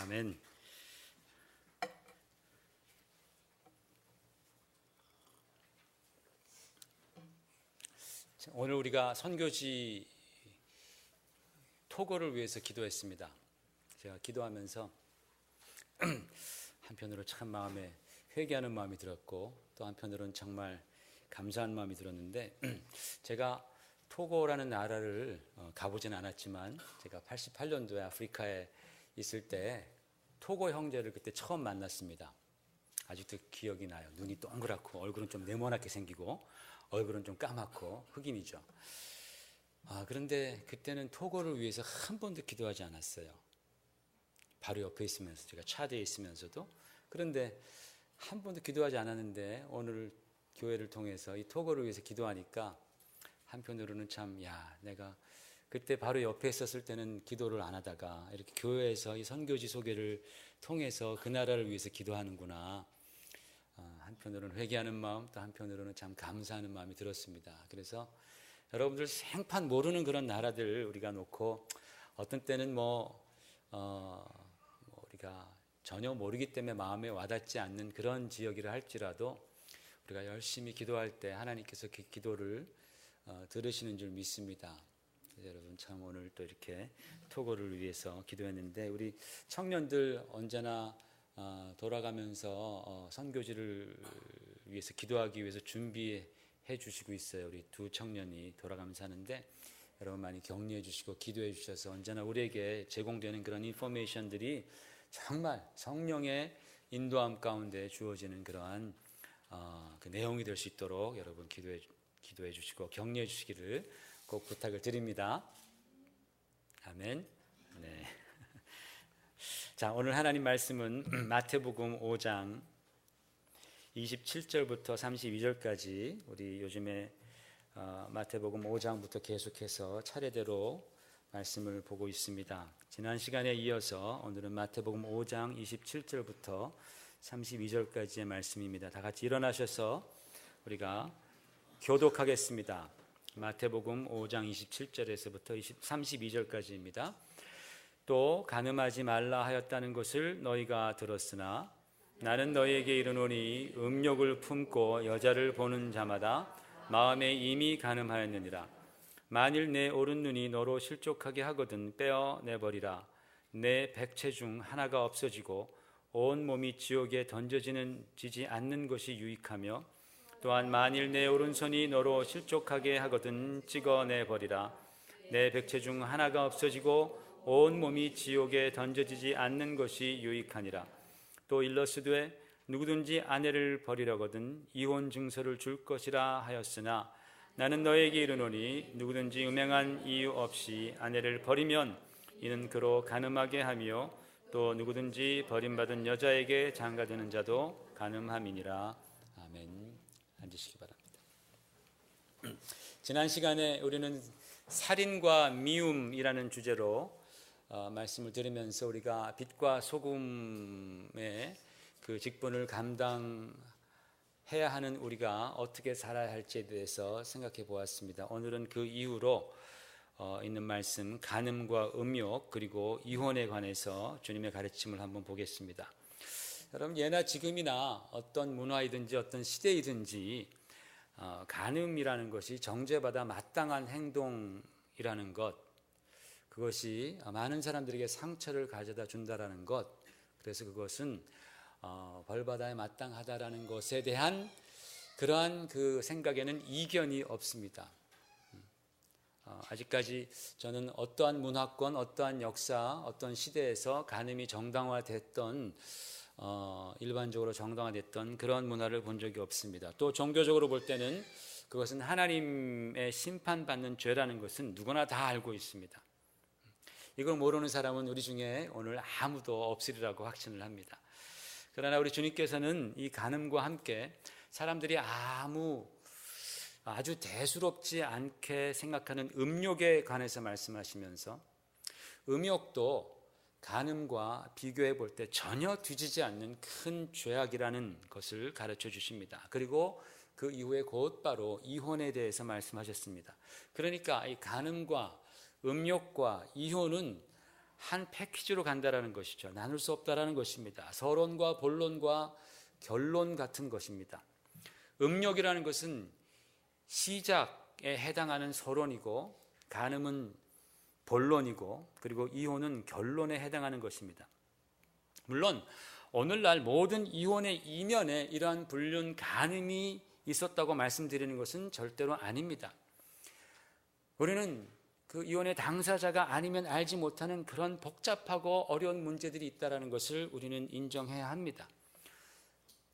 아멘. 오늘 우리가 선교지 토고를 위해서 기도했습니다. 제가 기도하면서 한편으로 참 마음에 회개하는 마음이 들었고, 또 한편으로는 정말 감사한 마음이 들었는데, 제가 토고라는 나라를 가보진 않았지만, 제가 88년도에 아프리카에 있을 때 토고 형제를 그때 처음 만났습니다. 아직도 기억이 나요. 눈이 동그랗고 얼굴은 좀 네모나게 생기고 얼굴은 좀 까맣고 흑인이죠. 그런데 그때는 토고를 위해서 한 번도 기도하지 않았어요. 바로 옆에 있으면서, 제가 차드에 있으면서도. 그런데 한 번도 기도하지 않았는데 오늘 교회를 통해서 이 토고를 위해서 기도하니까 한편으로는 참, 내가 그때 바로 옆에 있었을 때는 기도를 안 하다가 이렇게 교회에서 이 선교지 소개를 통해서 그 나라를 위해서 기도하는구나. 한편으로는 회개하는 마음, 또 한편으로는 참 감사하는 마음이 들었습니다. 그래서 여러분들 생판 모르는 그런 나라들 우리가 놓고, 어떤 때는 우리가 전혀 모르기 때문에 마음에 와닿지 않는 그런 지역이라 할지라도 우리가 열심히 기도할 때 하나님께서 그 기도를 들으시는 줄 믿습니다. 여러분 참 오늘 또 이렇게 토고를 위해서 기도했는데, 우리 청년들 언제나 돌아가면서 선교지를 위해서 기도하기 위해서 준비해 주시고 있어요. 우리 두 청년이 돌아가면서 하는데, 여러분 많이 격려해 주시고 기도해 주셔서 언제나 우리에게 제공되는 그런 인포메이션들이 정말 성령의 인도함 가운데 주어지는 그러한 그 내용이 될 수 있도록 여러분 기도해 주시고 격려해 주시기를 꼭 부탁을 드립니다. 아멘. 네. 자, 오늘 하나님 말씀은 마태복음 5장 27절부터 32절까지, 우리 요즘에 마태복음 5장부터 계속해서 차례대로 말씀을 보고 있습니다. 지난 시간에 이어서 오늘은 마태복음 5장 27절부터 32절까지의 말씀입니다. 다 같이 일어나셔서 우리가 교독하겠습니다. 마태복음 5장 27절에서부터 32절까지입니다. 또 간음하지 말라 하였다는 것을 너희가 들었으나 나는 너희에게 이르노니 음욕을 품고 여자를 보는 자마다 마음에 이미 간음하였느니라. 만일 내 오른 눈이 너로 실족하게 하거든 빼어내버리라. 내 백체 중 하나가 없어지고 온 몸이 지옥에 던져지지 않는 것이 유익하며, 또한 만일 내 오른손이 너로 실족하게 하거든 찍어내버리라. 내 백체 중 하나가 없어지고 온 몸이 지옥에 던져지지 않는 것이 유익하니라. 또 일러스되 누구든지 아내를 버리려거든 이혼 증서를 줄 것이라 하였으나 나는 너에게 이르노니 누구든지 음행한 이유 없이 아내를 버리면 이는 그로 간음하게 하며, 또 누구든지 버림받은 여자에게 장가드는 자도 간음함이니라. 아멘. 앉으시기 바랍니다. 지난 시간에 우리는 살인과 미움이라는 주제로 말씀을 들으면서 우리가 빛과 소금의 그 직분을 감당해야 하는 우리가 어떻게 살아야 할지에 대해서 생각해 보았습니다. 오늘은 그 이후로 있는 말씀, 간음과 음욕 그리고 이혼에 관해서 주님의 가르침을 한번 보겠습니다. 여러분, 예나 지금이나 어떤 문화이든지 어떤 시대이든지 간음이라는 것이 정죄받아 마땅한 행동이라는 것, 그것이 많은 사람들에게 상처를 가져다 준다라는 것, 그래서 그것은 벌받아야 마땅하다라는 것에 대한 그러한 그 생각에는 이견이 없습니다. 아직까지 저는 어떠한 문화권, 어떠한 역사, 어떤 시대에서 간음이 정당화됐던 일반적으로 정당화됐던 그런 문화를 본 적이 없습니다. 또 종교적으로 볼 때는 그것은 하나님의 심판받는 죄라는 것은 누구나 다 알고 있습니다. 이걸 모르는 사람은 우리 중에 오늘 아무도 없으리라고 확신을 합니다. 그러나 우리 주님께서는 이 간음과 함께 사람들이 아주 대수롭지 않게 생각하는 음욕에 관해서 말씀하시면서, 음욕도 간음과 비교해 볼 때 전혀 뒤지지 않는 큰 죄악이라는 것을 가르쳐 주십니다. 그리고 그 이후에 곧바로 이혼에 대해서 말씀하셨습니다. 그러니까 이 간음과 음욕과 이혼은 한 패키지로 간다라는 것이죠. 나눌 수 없다라는 것입니다. 서론과 본론과 결론 같은 것입니다. 음력이라는 것은 시작에 해당하는 서론이고, 간음은 본론이고, 그리고 이혼은 결론에 해당하는 것입니다. 물론 오늘날 모든 이혼의 이면에 이러한 불륜, 간음이 있었다고 말씀드리는 것은 절대로 아닙니다. 우리는 그 이혼의 당사자가 아니면 알지 못하는 그런 복잡하고 어려운 문제들이 있다는 것을 우리는 인정해야 합니다.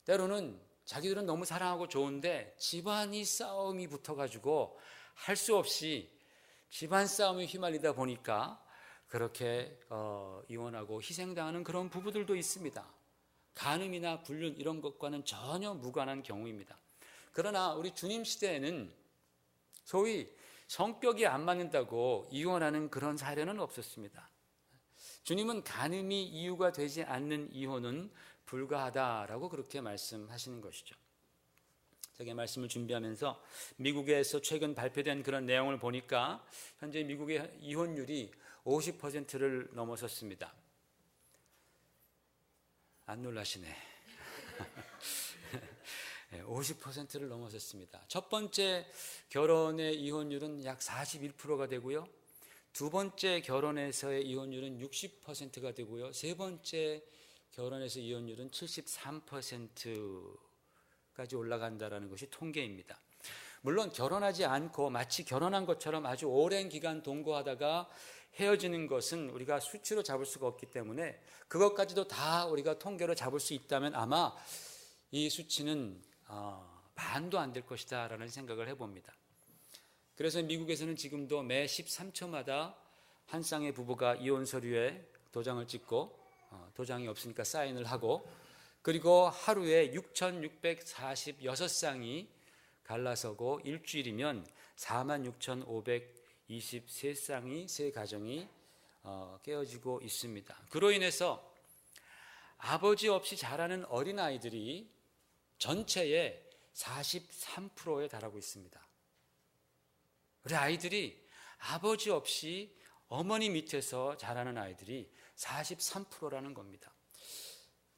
때로는 자기들은 너무 사랑하고 좋은데 집안이 싸움이 붙어가지고 할 수 없이 집안 싸움에 휘말리다 보니까 그렇게 이혼하고 희생당하는 그런 부부들도 있습니다. 간음이나 불륜 이런 것과는 전혀 무관한 경우입니다. 그러나 우리 주님 시대에는 소위 성격이 안 맞는다고 이혼하는 그런 사례는 없었습니다. 주님은 간음이 이유가 되지 않는 이혼은 불가하다라고 그렇게 말씀하시는 것이죠. 제가 말씀을 준비하면서 미국에서 최근 발표된 그런 내용을 보니까 현재 미국의 이혼율이 50%를 넘어섰습니다. 안 놀라시네. 50%를 넘어섰습니다. 첫 번째 결혼의 이혼율은 약 41%가 되고요. 두 번째 결혼에서의 이혼율은 60%가 되고요. 세 번째 결혼에서 이혼율은 73%까지 올라간다는 것이 통계입니다. 물론 결혼하지 않고 마치 결혼한 것처럼 아주 오랜 기간 동거하다가 헤어지는 것은 우리가 수치로 잡을 수가 없기 때문에 그것까지도 다 우리가 통계로 잡을 수 있다면 아마 이 수치는 반도 안 될 것이다 라는 생각을 해봅니다. 그래서 미국에서는 지금도 매 13초마다 한 쌍의 부부가 이혼 서류에 도장을 찍고 도장이 없으니까 사인을 하고, 그리고 하루에 6,646쌍이 갈라서고 일주일이면 46,523쌍이 세 가정이 깨어지고 있습니다. 그로 인해서 아버지 없이 자라는 어린아이들이 전체의 43%에 달하고 있습니다. 우리 아이들이 아버지 없이 어머니 밑에서 자라는 아이들이 43%라는 겁니다.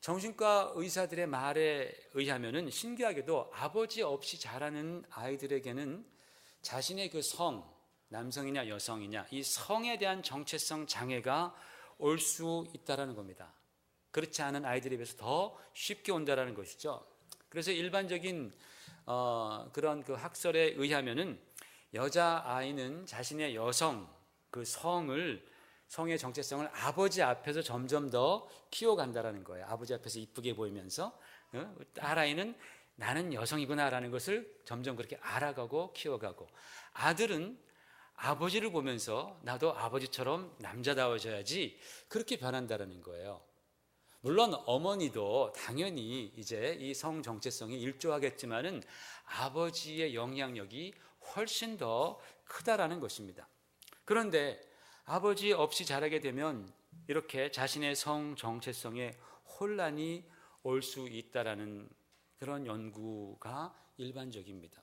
정신과 의사들의 말에 의하면은 신기하게도 아버지 없이 자라는 아이들에게는 자신의 그 성, 남성이냐 여성이냐, 이 성에 대한 정체성 장애가 올 수 있다라는 겁니다. 그렇지 않은 아이들에 비해서 더 쉽게 온다라는 것이죠. 그래서 일반적인 그런 그 학설에 의하면은 여자 아이는 자신의 여성, 그 성의 정체성을 아버지 앞에서 점점 더 키워간다라는 거예요. 아버지 앞에서 이쁘게 보이면서 딸아이는 나는 여성이구나라는 것을 점점 그렇게 알아가고 키워가고, 아들은 아버지를 보면서 나도 아버지처럼 남자다워져야지 그렇게 변한다라는 거예요. 물론 어머니도 당연히 이제 이 성 정체성이 일조하겠지만은 아버지의 영향력이 훨씬 더 크다라는 것입니다. 그런데 아버지 없이 자라게 되면 이렇게 자신의 성 정체성에 혼란이 올 수 있다라는 그런 연구가 일반적입니다.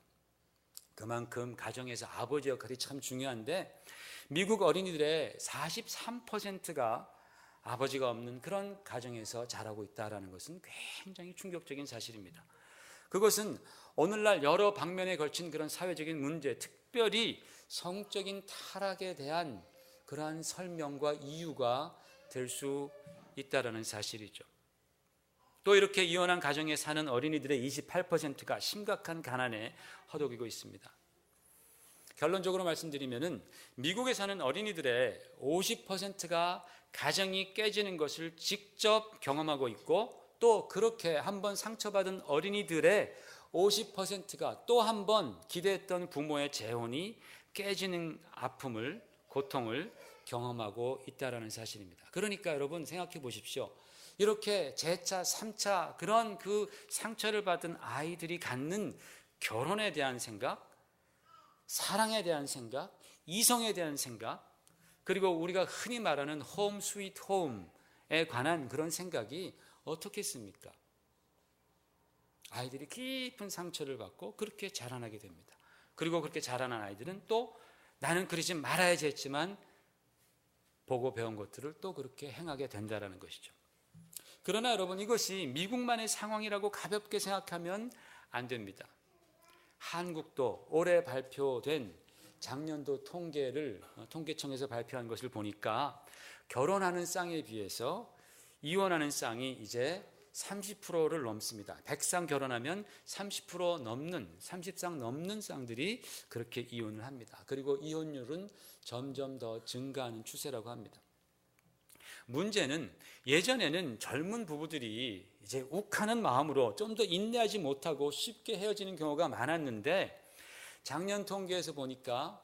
그만큼 가정에서 아버지 역할이 참 중요한데 미국 어린이들의 43%가 아버지가 없는 그런 가정에서 자라고 있다는 것은 굉장히 충격적인 사실입니다. 그것은 오늘날 여러 방면에 걸친 그런 사회적인 문제, 특별히 성적인 타락에 대한 그러한 설명과 이유가 될 수 있다는 사실이죠. 또 이렇게 이혼한 가정에 사는 어린이들의 28%가 심각한 가난에 허덕이고 있습니다. 결론적으로 말씀드리면은 미국에 사는 어린이들의 50%가 가정이 깨지는 것을 직접 경험하고 있고, 또 그렇게 한번 상처받은 어린이들의 50%가 또 한 번 기대했던 부모의 재혼이 깨지는 아픔을, 고통을 경험하고 있다는 사실입니다. 그러니까 여러분 생각해 보십시오. 이렇게 재차, 3차 그런 그 상처를 받은 아이들이 갖는 결혼에 대한 생각, 사랑에 대한 생각, 이성에 대한 생각, 그리고 우리가 흔히 말하는 홈 스위트 홈에 관한 그런 생각이 어떻겠습니까? 아이들이 깊은 상처를 받고 그렇게 자라나게 됩니다. 그리고 그렇게 자라난 아이들은 또 나는 그러지 말아야지 했지만 보고 배운 것들을 또 그렇게 행하게 된다는 것이죠. 그러나 여러분, 이것이 미국만의 상황이라고 가볍게 생각하면 안 됩니다. 한국도 올해 발표된 작년도 통계청에서 발표한 것을 보니까 결혼하는 쌍에 비해서 이혼하는 쌍이 이제 30%를 넘습니다. 100쌍 결혼하면 30쌍 넘는 쌍들이 그렇게 이혼을 합니다. 그리고 이혼율은 점점 더 증가하는 추세라고 합니다. 문제는 예전에는 젊은 부부들이 이제 욱하는 마음으로 좀 더 인내하지 못하고 쉽게 헤어지는 경우가 많았는데, 작년 통계에서 보니까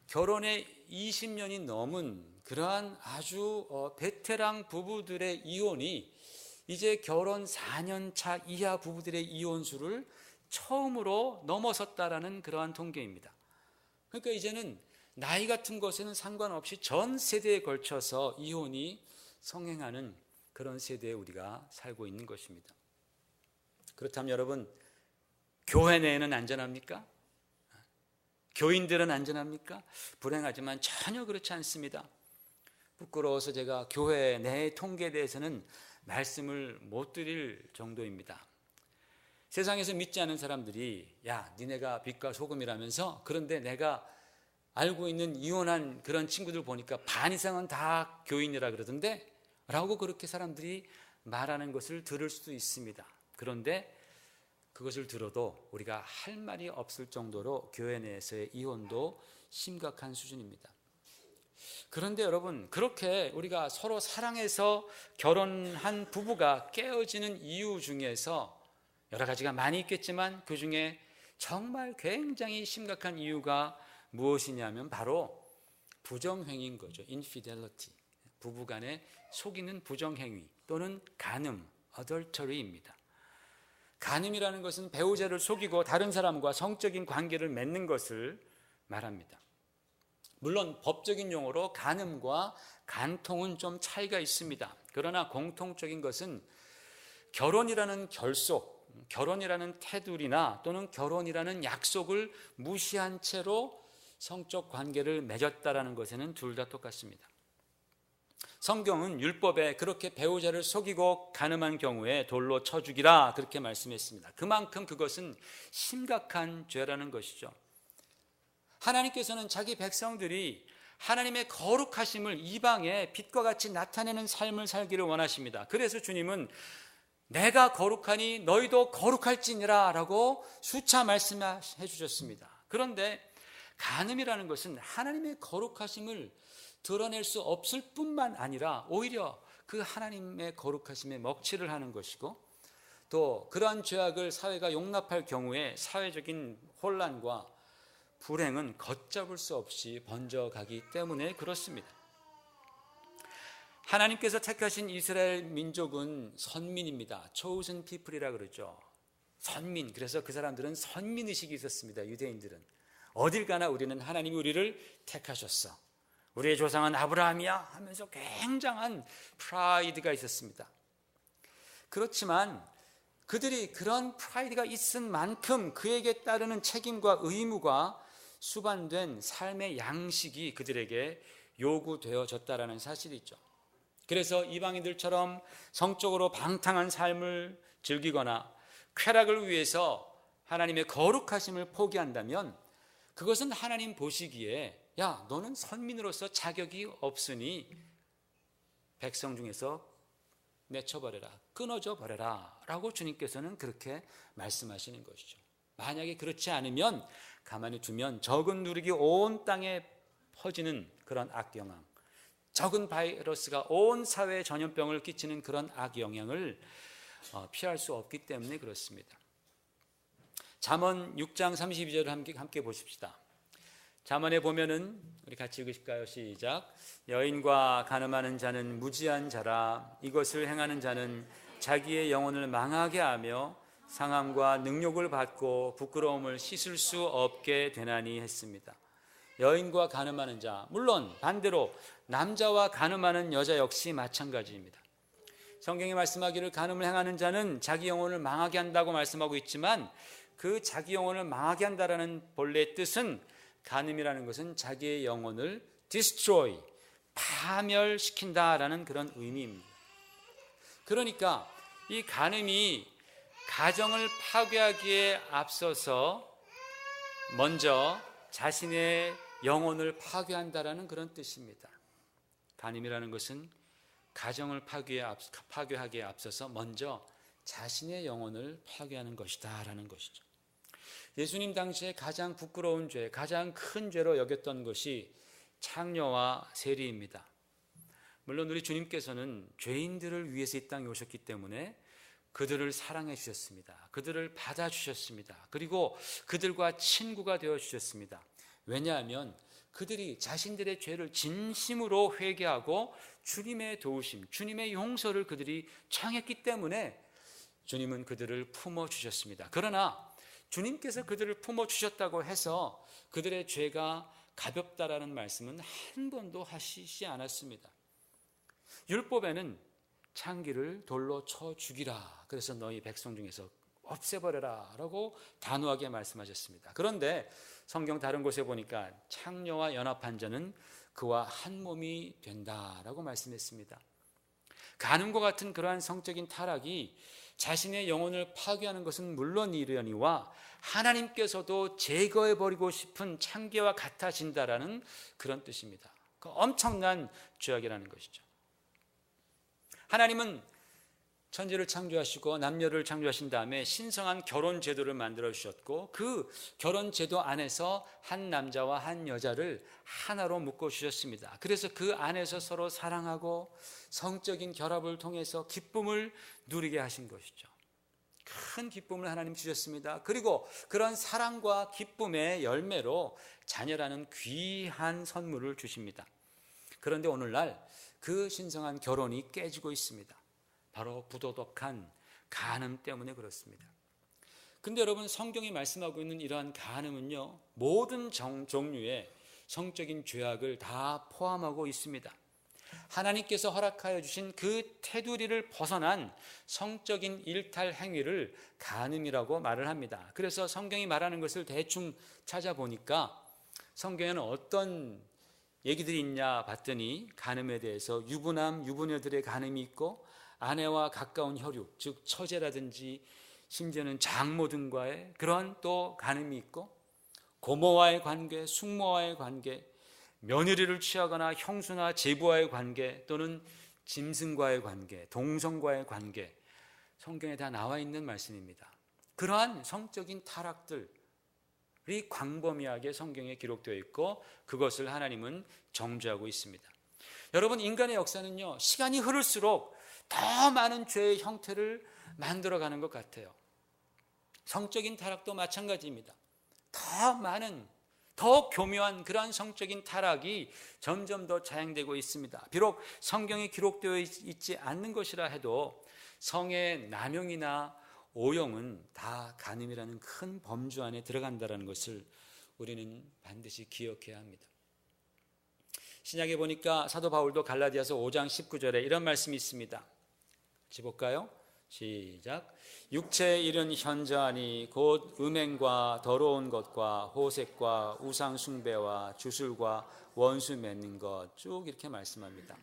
결혼에 20년이 넘은 그러한 아주 베테랑 부부들의 이혼이 이제 결혼 4년 차 이하 부부들의 이혼 수를 처음으로 넘어섰다라는 그러한 통계입니다. 그러니까 이제는 나이 같은 것에는 상관없이 전 세대에 걸쳐서 이혼이 성행하는 그런 세대에 우리가 살고 있는 것입니다. 그렇다면 여러분, 교회 내에는 안전합니까? 교인들은 안전합니까? 불행하지만 전혀 그렇지 않습니다. 부끄러워서 제가 교회 내 통계에 대해서는 말씀을 못 드릴 정도입니다. 세상에서 믿지 않은 사람들이 야, 니네가 빛과 소금이라면서, 그런데 내가 알고 있는 이혼한 그런 친구들 보니까 반 이상은 다 교인이라 그러던데 라고 그렇게 사람들이 말하는 것을 들을 수도 있습니다. 그런데 그것을 들어도 우리가 할 말이 없을 정도로 교회 내에서의 이혼도 심각한 수준입니다. 그런데 여러분, 그렇게 우리가 서로 사랑해서 결혼한 부부가 깨어지는 이유 중에서 여러 가지가 많이 있겠지만 그 중에 정말 굉장히 심각한 이유가 무엇이냐면 바로 부정행위인 거죠. infidelity, 부부간에 속이는 부정행위 또는 간음, adultery입니다. 간음이라는 것은 배우자를 속이고 다른 사람과 성적인 관계를 맺는 것을 말합니다. 물론 법적인 용어로 간음과 간통은 좀 차이가 있습니다. 그러나 공통적인 것은 결혼이라는 결속, 결혼이라는 테두리나 또는 결혼이라는 약속을 무시한 채로 성적 관계를 맺었다라는 것에는 둘 다 똑같습니다. 성경은 율법에 그렇게 배우자를 속이고 간음한 경우에 돌로 쳐 죽이라 그렇게 말씀했습니다. 그만큼 그것은 심각한 죄라는 것이죠. 하나님께서는 자기 백성들이 하나님의 거룩하심을 이방에 빛과 같이 나타내는 삶을 살기를 원하십니다. 그래서 주님은 내가 거룩하니 너희도 거룩할지니라 라고 수차 말씀해 주셨습니다. 그런데 간음이라는 것은 하나님의 거룩하심을 드러낼 수 없을 뿐만 아니라 오히려 그 하나님의 거룩하심에 먹칠을 하는 것이고, 또 그러한 죄악을 사회가 용납할 경우에 사회적인 혼란과 불행은 걷잡을 수 없이 번져가기 때문에 그렇습니다. 하나님께서 택하신 이스라엘 민족은 선민입니다. chosen people이라 그러죠. 선민. 그래서 그 사람들은 선민의식이 있었습니다. 유대인들은 어딜 가나 우리는 하나님이 우리를 택하셨어, 우리의 조상은 아브라함이야 하면서 굉장한 프라이드가 있었습니다. 그렇지만 그들이 그런 프라이드가 있은 만큼 그에게 따르는 책임과 의무가 수반된 삶의 양식이 그들에게 요구되어졌다라는 사실이죠. 그래서 이방인들처럼 성적으로 방탕한 삶을 즐기거나 쾌락을 위해서 하나님의 거룩하심을 포기한다면 그것은 하나님 보시기에 야, 너는 선민으로서 자격이 없으니 백성 중에서 내쳐버려라, 끊어져 버려라 라고 주님께서는 그렇게 말씀하시는 것이죠. 만약에 그렇지 않으면 가만히 두면 적은 누룩이 온 땅에 퍼지는 그런 악영향, 적은 바이러스가 온 사회에 전염병을 끼치는 그런 악영향을 피할 수 없기 때문에 그렇습니다. 잠언 6장 32절을 함께 보십시다. 잠언에 보면은 우리 같이 읽으실까요? 시작. 여인과 간음하는 자는 무지한 자라. 이것을 행하는 자는 자기의 영혼을 망하게 하며 상함과 능욕을 받고 부끄러움을 씻을 수 없게 되나니 했습니다. 여인과 간음하는 자, 물론 반대로 남자와 간음하는 여자 역시 마찬가지입니다. 성경이 말씀하기를 간음을 행하는 자는 자기 영혼을 망하게 한다고 말씀하고 있지만 그 자기 영혼을 망하게 한다라는 본래의 뜻은, 간음이라는 것은 자기의 영혼을 destroy, 파멸시킨다라는 그런 의미입니다. 그러니까 이 간음이 가정을 파괴하기에 앞서서 먼저 자신의 영혼을 파괴한다라는 그런 뜻입니다. 간음이라는 것은 가정을 파괴하기에 앞서서 먼저 자신의 영혼을 파괴하는 것이다라는 것이죠. 예수님 당시에 가장 부끄러운 죄, 가장 큰 죄로 여겼던 것이 창녀와 세리입니다. 물론 우리 주님께서는 죄인들을 위해서 이 땅에 오셨기 때문에 그들을 사랑해 주셨습니다. 그들을 받아주셨습니다. 그리고 그들과 친구가 되어 주셨습니다. 왜냐하면 그들이 자신들의 죄를 진심으로 회개하고 주님의 도우심, 주님의 용서를 그들이 청했기 때문에 주님은 그들을 품어주셨습니다. 그러나 주님께서 그들을 품어주셨다고 해서 그들의 죄가 가볍다라는 말씀은 한 번도 하시지 않았습니다. 율법에는 창기를 돌로 쳐 죽이라, 그래서 너희 백성 중에서 없애버려라 라고 단호하게 말씀하셨습니다. 그런데 성경 다른 곳에 보니까 창녀와 연합한 자는 그와 한 몸이 된다라고 말씀했습니다. 간음과 같은 그러한 성적인 타락이 자신의 영혼을 파괴하는 것은 물론이려니와 하나님께서도 제거해버리고 싶은 창기와 같아진다라는 그런 뜻입니다. 그 엄청난 죄악이라는 것이죠. 하나님은 천지를 창조하시고 남녀를 창조하신 다음에 신성한 결혼 제도를 만들어 주셨고 그 결혼 제도 안에서 한 남자와 한 여자를 하나로 묶어 주셨습니다. 그래서 그 안에서 서로 사랑하고 성적인 결합을 통해서 기쁨을 누리게 하신 것이죠. 큰 기쁨을 하나님 주셨습니다. 그리고 그런 사랑과 기쁨의 열매로 자녀라는 귀한 선물을 주십니다. 그런데 오늘날 그 신성한 결혼이 깨지고 있습니다. 바로 부도덕한 간음 때문에 그렇습니다. 근데 여러분, 성경이 말씀하고 있는 이러한 간음은요, 모든 종류의 성적인 죄악을 다 포함하고 있습니다. 하나님께서 허락하여 주신 그 테두리를 벗어난 성적인 일탈 행위를 간음이라고 말을 합니다. 그래서 성경이 말하는 것을 대충 찾아보니까 성경에는 어떤 얘기들이 있냐 봤더니 간음에 대해서 유부남, 유부녀들의 간음이 있고 아내와 가까운 혈육, 즉 처제라든지 심지어는 장모 등과의 그런 또 간음이 있고 고모와의 관계, 숙모와의 관계, 며느리를 취하거나 형수나 제부와의 관계 또는 짐승과의 관계, 동성과의 관계, 성경에 다 나와 있는 말씀입니다. 그러한 성적인 타락들이 광범위하게 성경에 기록되어 있고 그것을 하나님은 정죄하고 있습니다. 여러분, 인간의 역사는요, 시간이 흐를수록 더 많은 죄의 형태를 만들어가는 것 같아요. 성적인 타락도 마찬가지입니다. 더 많은, 더 교묘한 그러한 성적인 타락이 점점 더 자행되고 있습니다. 비록 성경에 기록되어 있지 않는 것이라 해도 성의 남용이나 오용은 다 간음이라는 큰 범주 안에 들어간다는 것을 우리는 반드시 기억해야 합니다. 신약에 보니까 사도 바울도 갈라디아서 5장 19절에 이런 말씀이 있습니다. 같이 볼까요? 시작. 육체의 일은 현저하니 곧 음행과 더러운 것과 호색과 우상 숭배와 주술과 원수 맺는 것, 쭉 이렇게 말씀합니다.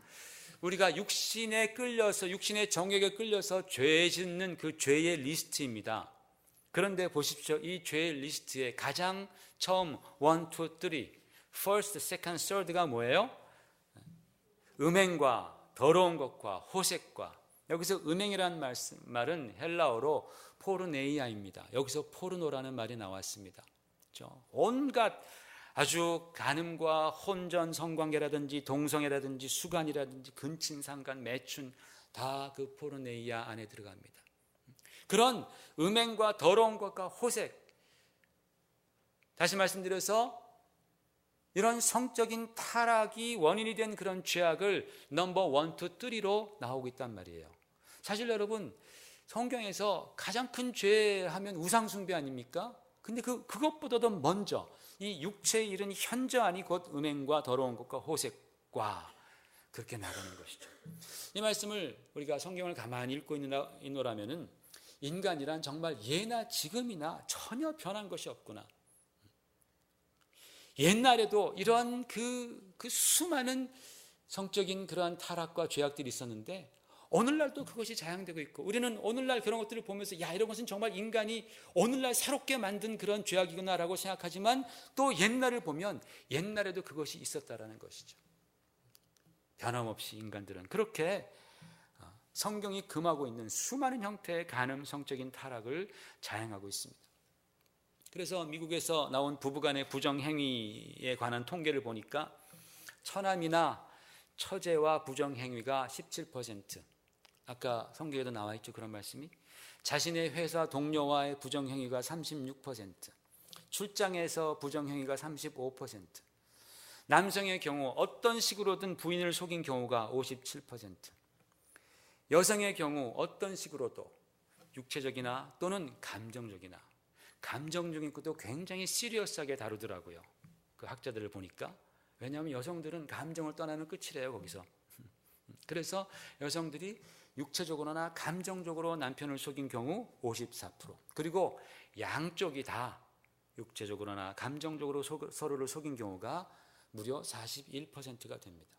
우리가 육신에 끌려서, 육신의 정욕에 끌려서 죄 짓는 그 죄의 리스트입니다. 그런데 보십시오. 이 죄의 리스트에 가장 처음 1, 2, 3, first, second, third가 뭐예요? 음행과 더러운 것과 호색과, 여기서 음행이라는 말은 헬라어로 포르네이아입니다. 여기서 포르노라는 말이 나왔습니다. 그렇죠? 온갖 아주 간음과 혼전 성관계라든지 동성애라든지 수간이라든지 근친상간 매춘 다 그 포르네이아 안에 들어갑니다. 그런 음행과 더러운 것과 호색, 다시 말씀드려서 이런 성적인 타락이 원인이 된 그런 죄악을 넘버 1, 2, 3로 나오고 있단 말이에요. 사실 여러분, 성경에서 가장 큰 죄하면 우상숭배 아닙니까? 근데 그것보다도 먼저 이 육체의 일은 현저하니 곧 음행과 더러운 것과 호색과 그렇게 나가는 것이죠. 이 말씀을 우리가 성경을 가만히 읽고 있노라면은 인간이란 정말 예나 지금이나 전혀 변한 것이 없구나. 옛날에도 이런 그 수많은 성적인 그러한 타락과 죄악들이 있었는데 오늘날도 그것이 자양되고 있고, 우리는 오늘날 그런 것들을 보면서 야, 이런 것은 정말 인간이 오늘날 새롭게 만든 그런 죄악이구나라고 생각하지만, 또 옛날을 보면 옛날에도 그것이 있었다라는 것이죠. 변함없이 인간들은 그렇게 성경이 금하고 있는 수많은 형태의 간음, 성적인 타락을 자행하고 있습니다. 그래서 미국에서 나온 부부간의 부정행위에 관한 통계를 보니까 처남이나 처제와 부정행위가 17%, 아까 성경에도 나와 있죠, 그런 말씀이. 자신의 회사 동료와의 부정행위가 36%, 출장에서 부정행위가 35%, 남성의 경우 어떤 식으로든 부인을 속인 경우가 57%, 여성의 경우 어떤 식으로도 육체적이나 또는 감정적인 것도 굉장히 시리어스하게 다루더라고요. 그 학자들을 보니까. 왜냐하면 여성들은 감정을 떠나는 끝이래요, 거기서. 그래서 여성들이 육체적으로나 감정적으로 남편을 속인 경우 54%, 그리고 양쪽이 다 육체적으로나 감정적으로 서로를 속인 경우가 무려 41%가 됩니다.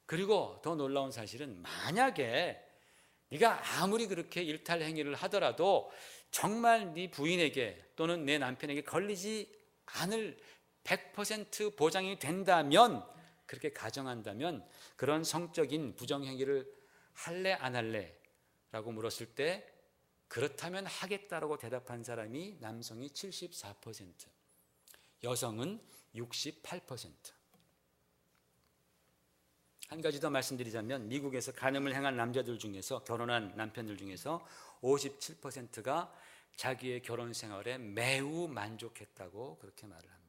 그리고 더 놀라운 사실은, 만약에 네가 아무리 그렇게 일탈 행위를 하더라도 정말 네 부인에게 또는 내 남편에게 걸리지 않을 100% 보장이 된다면, 그렇게 가정한다면 그런 성적인 부정행위를 할래 안 할래? 라고 물었을 때 그렇다면 하겠다라고 대답한 사람이 남성이 74%, 여성은 68%. 한 가지 더 말씀드리자면, 미국에서 간음을 행한 남자들 중에서, 결혼한 남편들 중에서 57%가 자기의 결혼 생활에 매우 만족했다고 그렇게 말을 합니다.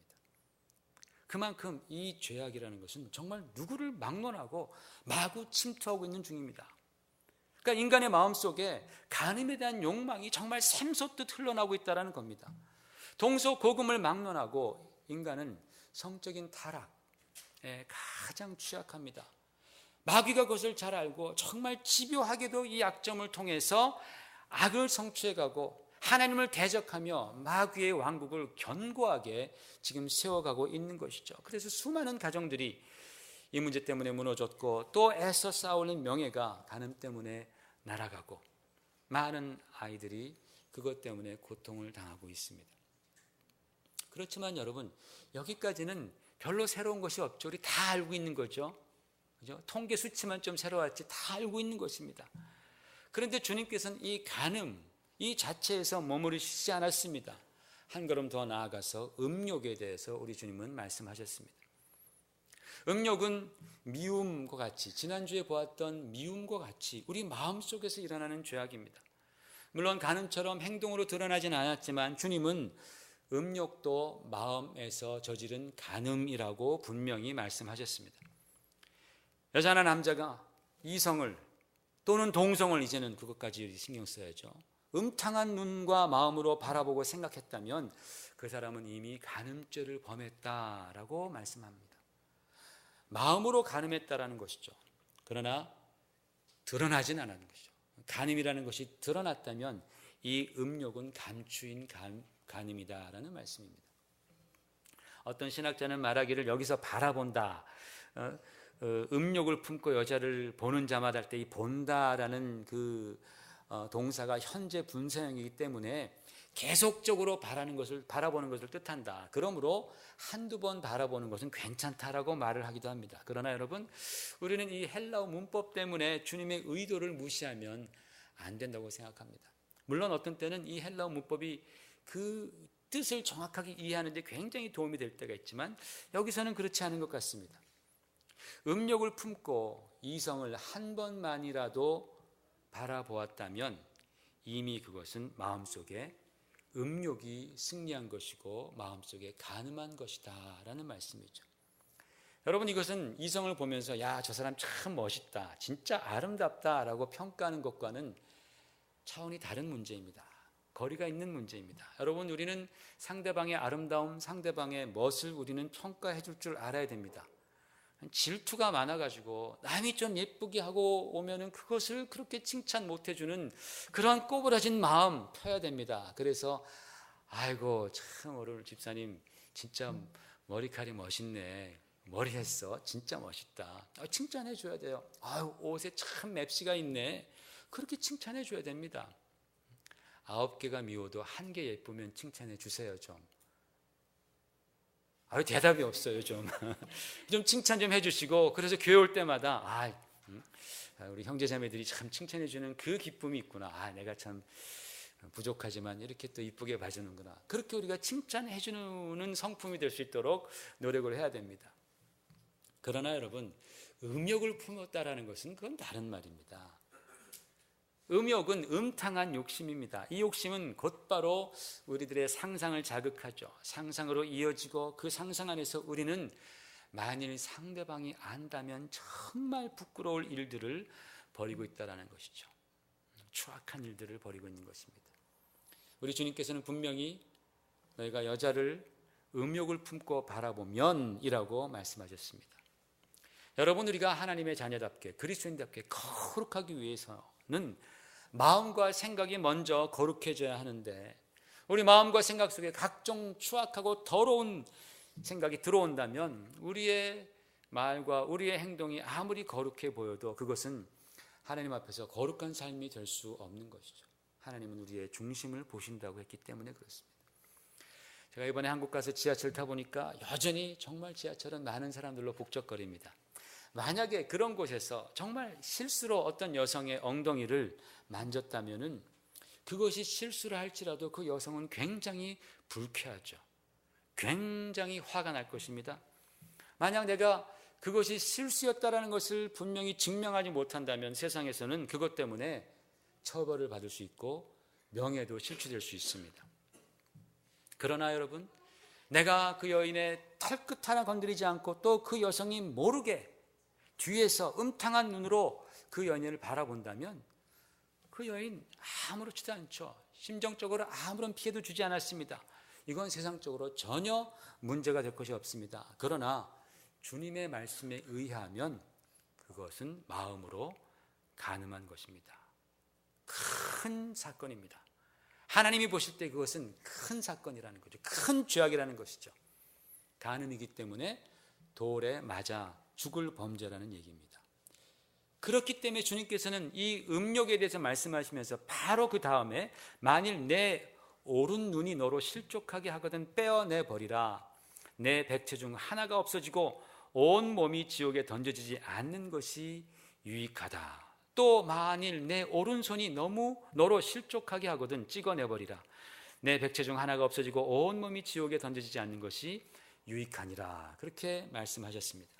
그만큼 이 죄악이라는 것은 정말 누구를 막론하고 마구 침투하고 있는 중입니다. 그러니까 인간의 마음속에 간음에 대한 욕망이 정말 샘솟듯 흘러나오고 있다는 겁니다. 동서고금을 막론하고 인간은 성적인 타락에 가장 취약합니다. 마귀가 그것을 잘 알고 정말 집요하게도 이 약점을 통해서 악을 성취해가고 하나님을 대적하며 마귀의 왕국을 견고하게 지금 세워가고 있는 것이죠. 그래서 수많은 가정들이 이 문제 때문에 무너졌고, 또 애써 쌓아올린 명예가 간음 때문에 날아가고, 많은 아이들이 그것 때문에 고통을 당하고 있습니다. 그렇지만 여러분, 여기까지는 별로 새로운 것이 없죠. 우리 다 알고 있는 거죠. 그죠? 통계 수치만 좀 새로웠지 다 알고 있는 것입니다. 그런데 주님께서는 이 간음, 이 자체에서 머무르시지 않았습니다. 한 걸음 더 나아가서 음욕에 대해서 우리 주님은 말씀하셨습니다. 음욕은 미움과 같이, 지난주에 보았던 미움과 같이 우리 마음속에서 일어나는 죄악입니다. 물론 간음처럼 행동으로 드러나진 않았지만 주님은 음욕도 마음에서 저지른 간음이라고 분명히 말씀하셨습니다. 여자나 남자가 이성을 또는 동성을, 이제는 그것까지 신경 써야죠. 음탕한 눈과 마음으로 바라보고 생각했다면 그 사람은 이미 간음죄를 범했다라고 말씀합니다. 마음으로 간음했다라는 것이죠. 그러나 드러나진 않은 것이죠. 간음이라는 것이 드러났다면 이 음욕은 감추인 간음이다라는 말씀입니다. 어떤 신학자는 말하기를, 여기서 바라본다, 음욕을 품고 여자를 보는 자마다 할 때 이 본다라는 그 동사가 현재 분사형이기 때문에 계속적으로 바라보는 것을 뜻한다. 그러므로 한두 번 바라보는 것은 괜찮다라고 말을 하기도 합니다. 그러나 여러분, 우리는 이 헬라어 문법 때문에 주님의 의도를 무시하면 안 된다고 생각합니다. 물론 어떤 때는 이 헬라어 문법이 그 뜻을 정확하게 이해하는 데 굉장히 도움이 될 때가 있지만, 여기서는 그렇지 않은 것 같습니다. 음욕을 품고 이성을 한 번만이라도 바라보았다면 이미 그것은 마음속에 음욕이 승리한 것이고 마음속에 간음한 것이다 라는 말씀이죠. 여러분, 이것은 이성을 보면서 야, 저 사람 참 멋있다, 진짜 아름답다 라고 평가하는 것과는 차원이 다른 문제입니다. 거리가 있는 문제입니다. 여러분, 우리는 상대방의 아름다움, 상대방의 멋을 우리는 평가해 줄 줄 알아야 됩니다. 질투가 많아가지고 남이 좀 예쁘게 하고 오면은 그것을 그렇게 칭찬 못 해주는 그런 꼬부라진 마음 펴야 됩니다. 그래서 아이고 참 오늘 집사님 진짜 머리칼이 멋있네, 머리 했어. 진짜 멋있다. 칭찬해 줘야 돼요. 아유, 옷에 참 맵시가 있네. 그렇게 칭찬해 줘야 됩니다. 9개가 미워도 1개 예쁘면 칭찬해 주세요, 좀. 대답이 없어요, 좀. 좀 칭찬 좀 해주시고, 그래서 교회 올 때마다, 우리 형제자매들이 참 칭찬해 주는 그 기쁨이 있구나. 내가 참 부족하지만 이렇게 또 이쁘게 봐주는구나. 그렇게 우리가 칭찬해 주는 성품이 될 수 있도록 노력을 해야 됩니다. 그러나 여러분, 음욕을 품었다라는 것은 그건 다른 말입니다. 음욕은 음탕한 욕심입니다. 이 욕심은 곧바로 우리들의 상상을 자극하죠. 상상으로 이어지고 그 상상 안에서 우리는 만일 상대방이 안다면 정말 부끄러울 일들을 벌이고 있다는 것이죠. 추악한 일들을 벌이고 있는 것입니다. 우리 주님께서는 분명히 너희가 여자를 음욕을 품고 바라보면 이라고 말씀하셨습니다. 여러분, 우리가 하나님의 자녀답게 그리스도인답게 거룩하기 위해서는 마음과 생각이 먼저 거룩해져야 하는데, 우리 마음과 생각 속에 각종 추악하고 더러운 생각이 들어온다면 우리의 말과 우리의 행동이 아무리 거룩해 보여도 그것은 하나님 앞에서 거룩한 삶이 될 수 없는 것이죠. 하나님은 우리의 중심을 보신다고 했기 때문에 그렇습니다. 제가 이번에 한국 가서 지하철 타보니까 여전히 정말 지하철은 많은 사람들로 북적거립니다. 만약에 그런 곳에서 정말 실수로 어떤 여성의 엉덩이를 만졌다면은 그것이 실수를 할지라도 그 여성은 굉장히 불쾌하죠. 굉장히 화가 날 것입니다. 만약 내가 그것이 실수였다라는 것을 분명히 증명하지 못한다면 세상에서는 그것 때문에 처벌을 받을 수 있고 명예도 실추될 수 있습니다. 그러나 여러분, 내가 그 여인의 털끝 하나 건드리지 않고 또 그 여성이 모르게 뒤에서 음탕한 눈으로 그 여인을 바라본다면 그 여인 아무렇지도 않죠. 심정적으로 아무런 피해도 주지 않았습니다. 이건 세상적으로 전혀 문제가 될 것이 없습니다. 그러나 주님의 말씀에 의하면 그것은 마음으로 간음한 것입니다. 큰 사건입니다. 하나님이 보실 때 그것은 큰 사건이라는 거죠. 큰 죄악이라는 것이죠. 간음이기 때문에 돌에 맞아 죽을 범죄라는 얘기입니다. 그렇기 때문에 주님께서는 이 음욕에 대해서 말씀하시면서 바로 그 다음에 만일 내 오른 눈이 너로 실족하게 하거든 빼어내버리라. 내 백체 중 하나가 없어지고 온 몸이 지옥에 던져지지 않는 것이 유익하다. 또 만일 내 오른손이 너로 실족하게 하거든 찍어내버리라. 내 백체 중 하나가 없어지고 온 몸이 지옥에 던져지지 않는 것이 유익하니라. 그렇게 말씀하셨습니다.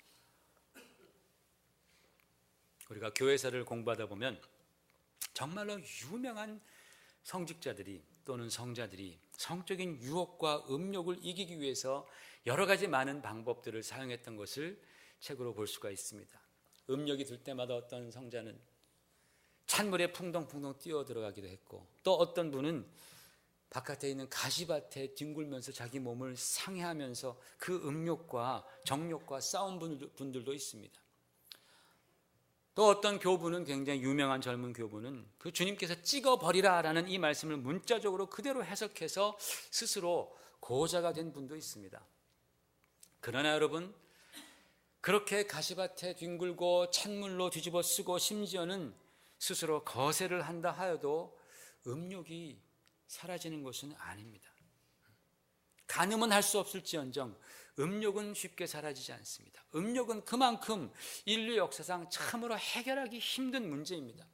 우리가 교회사를 공부하다 보면 정말로 유명한 성직자들이 또는 성자들이 성적인 유혹과 음욕을 이기기 위해서 여러 가지 많은 방법들을 사용했던 것을 책으로 볼 수가 있습니다. 음욕이 들 때마다 어떤 성자는 찬물에 풍덩풍덩 뛰어 들어가기도 했고, 또 어떤 분은 바깥에 있는 가시밭에 뒹굴면서 자기 몸을 상해하면서 그 음욕과 정욕과 싸운 분들도 있습니다. 또 어떤 교부는, 굉장히 유명한 젊은 교부는 그 주님께서 찍어버리라 라는 이 말씀을 문자적으로 그대로 해석해서 스스로 고자가 된 분도 있습니다. 그러나 여러분, 그렇게 가시밭에 뒹굴고 찬물로 뒤집어 쓰고 심지어는 스스로 거세를 한다 하여도 음욕이 사라지는 것은 아닙니다. 간음은 할 수 없을지언정 음욕은 쉽게 사라지지 않습니다. 음욕은 그만큼 인류 역사상 참으로 해결하기 힘든 문제입니다.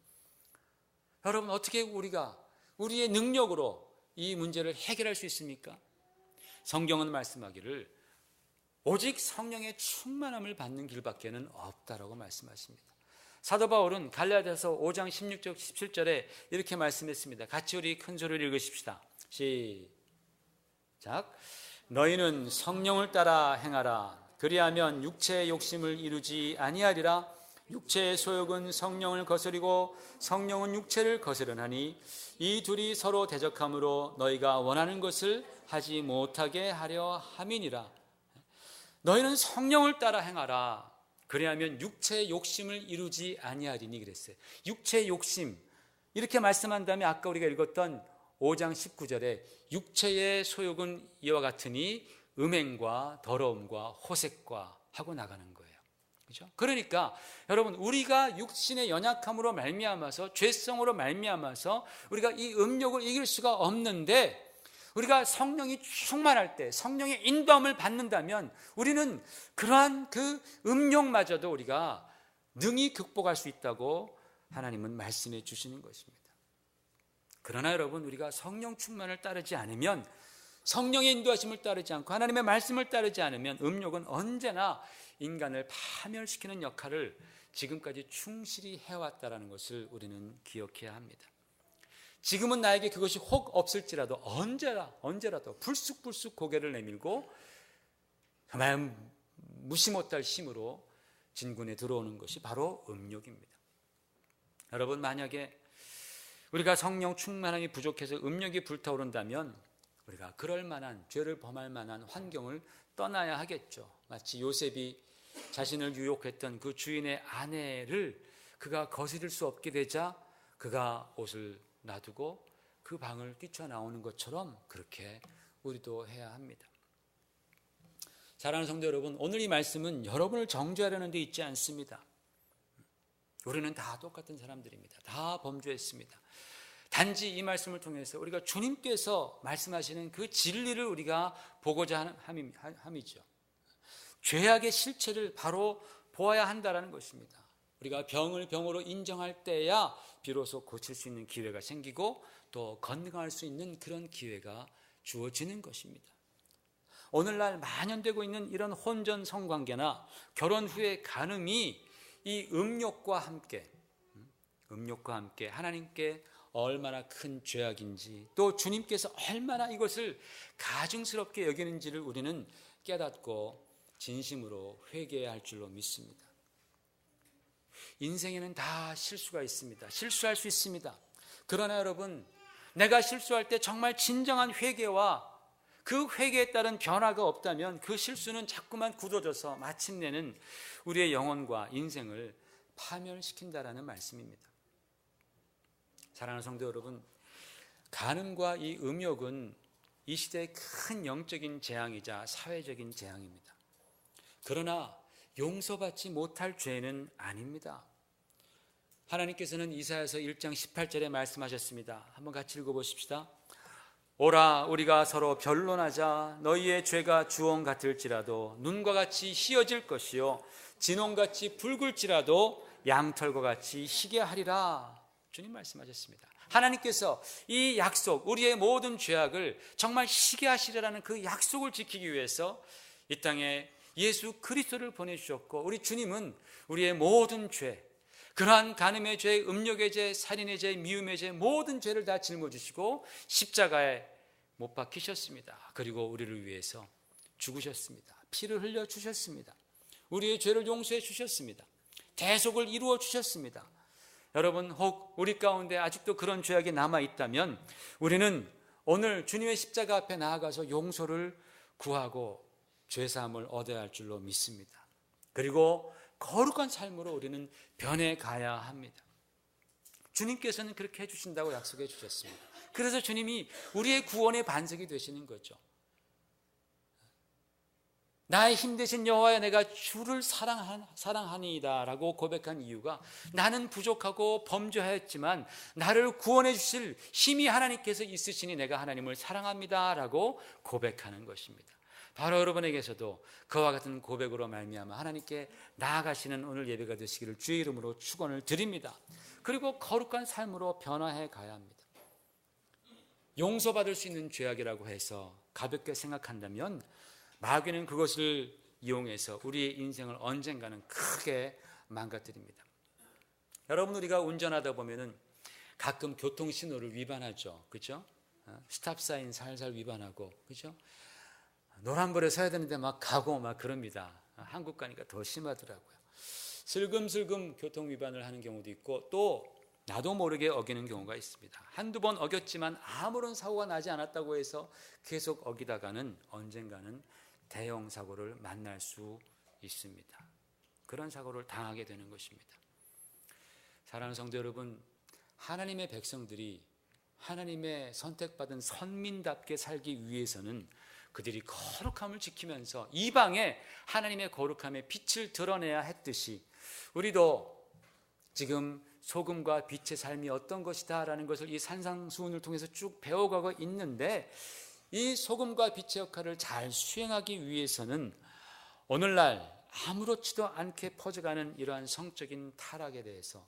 여러분, 어떻게 우리가 우리의 능력으로 이 문제를 해결할 수 있습니까? 성경은 말씀하기를 오직 성령의 충만함을 받는 길밖에는 없다라고 말씀하십니다. 사도 바울은 갈라디아서 5장 16절 17절에 이렇게 말씀했습니다. 같이 우리 큰 소리를 읽으십시다. 시작. 너희는 성령을 따라 행하라. 그리하면 육체의 욕심을 이루지 아니하리라. 육체의 소욕은 성령을 거스리고 성령은 육체를 거스르나니 이 둘이 서로 대적함으로 너희가 원하는 것을 하지 못하게 하려 함이니라. 너희는 성령을 따라 행하라. 그리하면 육체의 욕심을 이루지 아니하리니 그랬어요. 육체의 욕심, 이렇게 말씀한 다음에 아까 우리가 읽었던 5장 19절에 육체의 소욕은 이와 같으니 음행과 더러움과 호색과 하고 나가는 거예요. 그렇죠? 그러니까 여러분, 우리가 육신의 연약함으로 말미암아서, 죄성으로 말미암아서 우리가 이 음욕을 이길 수가 없는데, 우리가 성령이 충만할 때, 성령의 인도함을 받는다면 우리는 그러한 그 음욕마저도 우리가 능히 극복할 수 있다고 하나님은 말씀해 주시는 것입니다. 그러나 여러분, 우리가 성령 충만을 따르지 않으면, 성령의 인도하심을 따르지 않고 하나님의 말씀을 따르지 않으면 음욕은 언제나 인간을 파멸시키는 역할을 지금까지 충실히 해왔다는 것을 우리는 기억해야 합니다. 지금은 나에게 그것이 혹 없을지라도 언제라도 불쑥불쑥 고개를 내밀고 정말 무시 못할 힘으로 진군에 들어오는 것이 바로 음욕입니다. 여러분, 만약에 우리가 성령 충만함이 부족해서 음욕이 불타오른다면 우리가 그럴 만한, 죄를 범할 만한 환경을 떠나야 하겠죠. 마치 요셉이 자신을 유혹했던 그 주인의 아내를 그가 거스릴 수 없게 되자 그가 옷을 놔두고 그 방을 뛰쳐나오는 것처럼 그렇게 우리도 해야 합니다. 사랑하는 성도 여러분, 오늘 이 말씀은 여러분을 정죄하려는 데 있지 않습니다. 우리는 다 똑같은 사람들입니다. 다 범죄했습니다. 단지 이 말씀을 통해서 우리가 주님께서 말씀하시는 그 진리를 우리가 보고자 함이죠. 죄악의 실체를 바로 보아야 한다는 것입니다. 우리가 병을 병으로 인정할 때야 비로소 고칠 수 있는 기회가 생기고 또 건강할 수 있는 그런 기회가 주어지는 것입니다. 오늘날 만연되고 있는 이런 혼전 성관계나 결혼 후의 간음이 이 음욕과 함께 하나님께 얼마나 큰 죄악인지, 또 주님께서 얼마나 이것을 가증스럽게 여기는지를 우리는 깨닫고 진심으로 회개해야 할 줄로 믿습니다. 인생에는 다 실수가 있습니다. 실수할 수 있습니다. 그러나 여러분, 내가 실수할 때 정말 진정한 회개와 그 회개에 따른 변화가 없다면 그 실수는 자꾸만 굳어져서 마침내는 우리의 영혼과 인생을 파멸시킨다라는 말씀입니다. 사랑하는 성도 여러분, 간음과 이 음욕은 이 시대의 큰 영적인 재앙이자 사회적인 재앙입니다. 그러나 용서받지 못할 죄는 아닙니다. 하나님께서는 이사야서 1장 18절에 말씀하셨습니다. 한번 같이 읽어보십시다. 오라, 우리가 서로 변론하자. 너희의 죄가 주홍 같을지라도 눈과 같이 희어질 것이요 진홍같이 붉을지라도 양털과 같이 희게 하리라. 주님 말씀하셨습니다. 하나님께서 이 약속, 우리의 모든 죄악을 정말 희게 하시리라는 그 약속을 지키기 위해서 이 땅에 예수 그리스도를 보내주셨고, 우리 주님은 우리의 모든 죄, 그러한 간음의 죄, 음욕의 죄, 살인의 죄, 미움의 죄, 모든 죄를 다 짊어지시고 십자가에 못 박히셨습니다. 그리고 우리를 위해서 죽으셨습니다. 피를 흘려 주셨습니다. 우리의 죄를 용서해 주셨습니다. 대속을 이루어 주셨습니다. 여러분, 혹 우리 가운데 아직도 그런 죄악이 남아있다면 우리는 오늘 주님의 십자가 앞에 나아가서 용서를 구하고 죄사함을 얻어야 할 줄로 믿습니다. 그리고 거룩한 삶으로 우리는 변해가야 합니다. 주님께서는 그렇게 해주신다고 약속해 주셨습니다. 그래서 주님이 우리의 구원의 반석이 되시는 거죠. 나의 힘 되신 여호와여, 내가 주를 사랑하니이다 라고 고백한 이유가, 나는 부족하고 범죄하였지만 나를 구원해 주실 힘이 하나님께서 있으시니 내가 하나님을 사랑합니다 라고 고백하는 것입니다. 바로 여러분에게서도 그와 같은 고백으로 말미암아 하나님께 나아가시는 오늘 예배가 되시기를 주의 이름으로 축원을 드립니다. 그리고 거룩한 삶으로 변화해 가야 합니다. 용서받을 수 있는 죄악이라고 해서 가볍게 생각한다면 마귀는 그것을 이용해서 우리의 인생을 언젠가는 크게 망가뜨립니다. 여러분, 우리가 운전하다 보면은 가끔 교통신호를 위반하죠. 그렇죠? 스탑사인 살살 위반하고, 그렇죠? 노란불에 서야 되는데 막 가고 막 그럽니다. 한국 가니까 더 심하더라고요. 슬금슬금 교통 위반을 하는 경우도 있고, 또 나도 모르게 어기는 경우가 있습니다. 한두 번 어겼지만 아무런 사고가 나지 않았다고 해서 계속 어기다가는 언젠가는 대형 사고를 만날 수 있습니다. 그런 사고를 당하게 되는 것입니다. 사랑하는 성도 여러분, 하나님의 백성들이 하나님의 선택받은 선민답게 살기 위해서는 그들이 거룩함을 지키면서 이방에 하나님의 거룩함의 빛을 드러내야 했듯이 우리도 지금 소금과 빛의 삶이 어떤 것이다 라는 것을 이 산상수훈을 통해서 쭉 배워가고 있는데, 이 소금과 빛의 역할을 잘 수행하기 위해서는 오늘날 아무렇지도 않게 퍼져가는 이러한 성적인 타락에 대해서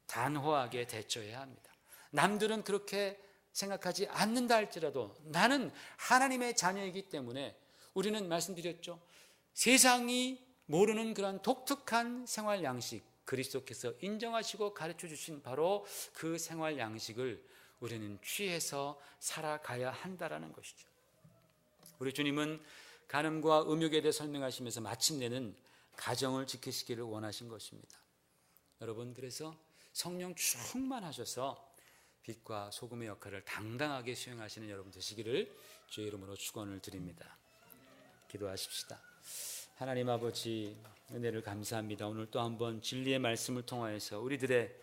단호하게 대처해야 합니다. 남들은 그렇게 생각하지 않는다 할지라도 나는 하나님의 자녀이기 때문에 우리는 말씀드렸죠. 세상이 모르는 그런 독특한 생활 양식, 그리스도께서 인정하시고 가르쳐 주신 바로 그 생활 양식을 우리는 취해서 살아가야 한다라는 것이죠. 우리 주님은 간음과 음욕에 대해 설명하시면서 마침내는 가정을 지키시기를 원하신 것입니다. 여러분, 그래서 성령 충만하셔서 빛과 소금의 역할을 당당하게 수행하시는 여러분 되시기를 주의 이름으로 축원을 드립니다. 기도하십시다. 하나님 아버지, 은혜를 감사합니다. 오늘 또 한번 진리의 말씀을 통하여서 우리들의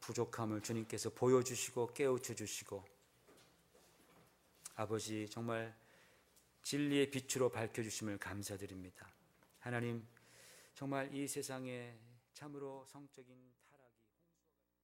부족함을 주님께서 보여주시고 깨우쳐 주시고, 아버지 정말 진리의 빛으로 밝혀주심을 감사드립니다. 하나님, 정말 이 세상에 참으로 성적인